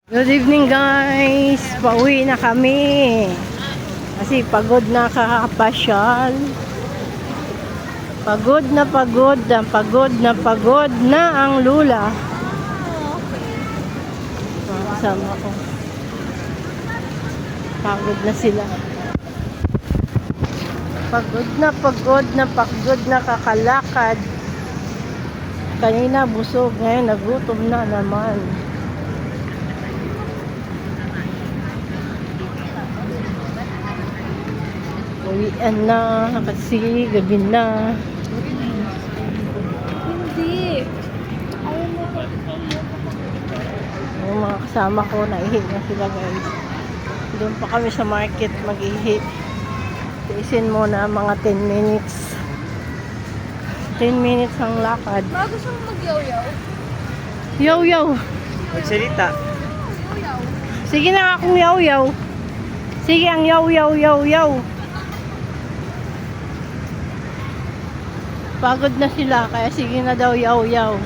Good evening guys, pauwi na kami kasi pagod na kakapasyal. Pagod na ang lula. Kasama ko, pagod na sila. Pagod na kakalakad. Kanina busog, ngayon nagutom na naman. Uwian na kasi gabi na. Hindi. Yung mga kasama ko naihi na sila guys. Doon pa kami sa market mag-ihi. Tiisin muna mga 10 minutes. 10 minutes ang lakad. Bago siyang mag-yaw-yaw. Yaw-yaw. Magsalita. Sige na akong yaw-yaw. Sige ang yaw-yaw. Pagod na sila kaya sige na daw yaw-yaw.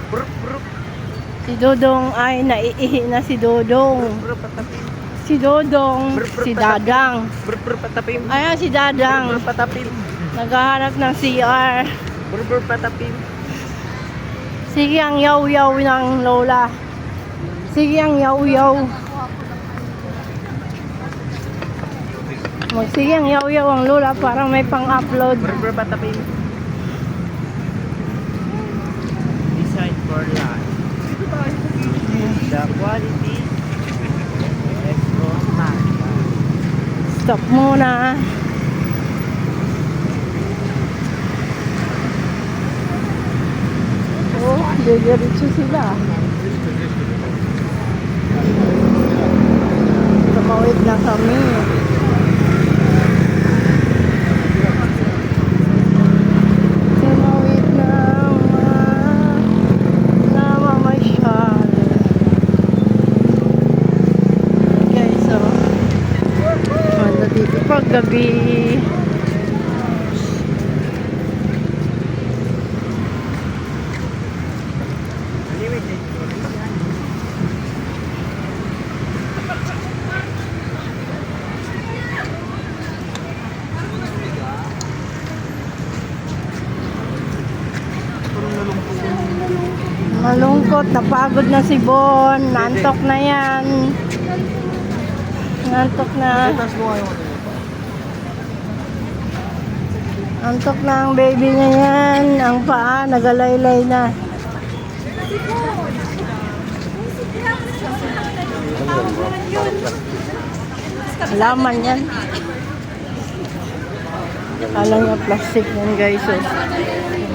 Brup, brup. Si Dodong ay naiihi na si Dodong. Brup, patapim. Si Dodong, si Dadang. Brup, brup, patapim. Ayan si Dadang. Brup, patapim. Naghahanap ng CR. Brup, brup, patapim. Sige ang yaw-yaw ng lola. Sige ang yaw-yaw. Sige ang yaw-yaw ang lola para may pang-upload. Brup, brup, patapim. Design for life. The quality is for Stop muna. Oh, diretso sila. Tumawid na kami. Tumawid na namamasyal. Okay, so ano dito pag gabi. Malungkot, napagod na si Bon. Nantok na yan. Nantok na. Nantok na ang baby niya yan. Ang paa, nagalaylay na. Halaman yan. Kala niya plastic yan guys. So,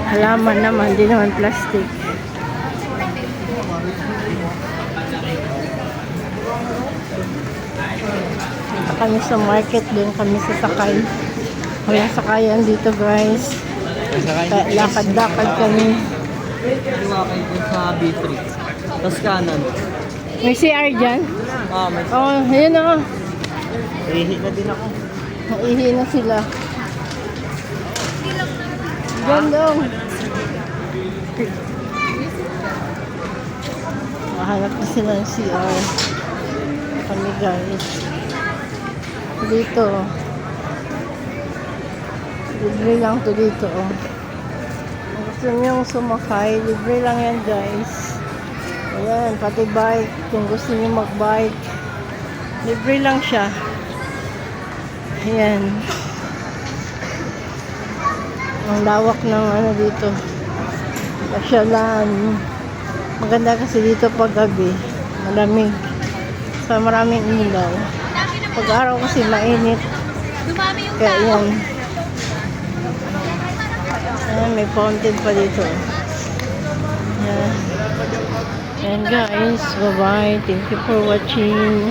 halaman naman, di naman plastic. Kami sa market din, kami sasakay. Walang sakayan dito guys. Lakad-lakad kami. Lumakay ko sa B3. Tapos kanan. May CR dyan? May Oh, ayun na. ihi na din ako. Maihi na sila. Gandong. Mahanap na sila ng CR. Kami guys. Dito. Libre lang to dito. Oh. Kung gusto nyo sumakay, libre lang yan guys. Ayan, pati bike. Kung gusto nyo mag-bike, libre lang siya. Ayan. Ang lawak ng ano dito. Pasyalan. Maganda kasi dito pag gabi. Malamig. Sa maraming ilaw. Pag araw kasi mainit. Kaya yan. Ayan, may fountain pa dito. Ayan. And guys, bye-bye. Thank you for watching.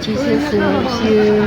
Jesus loves you.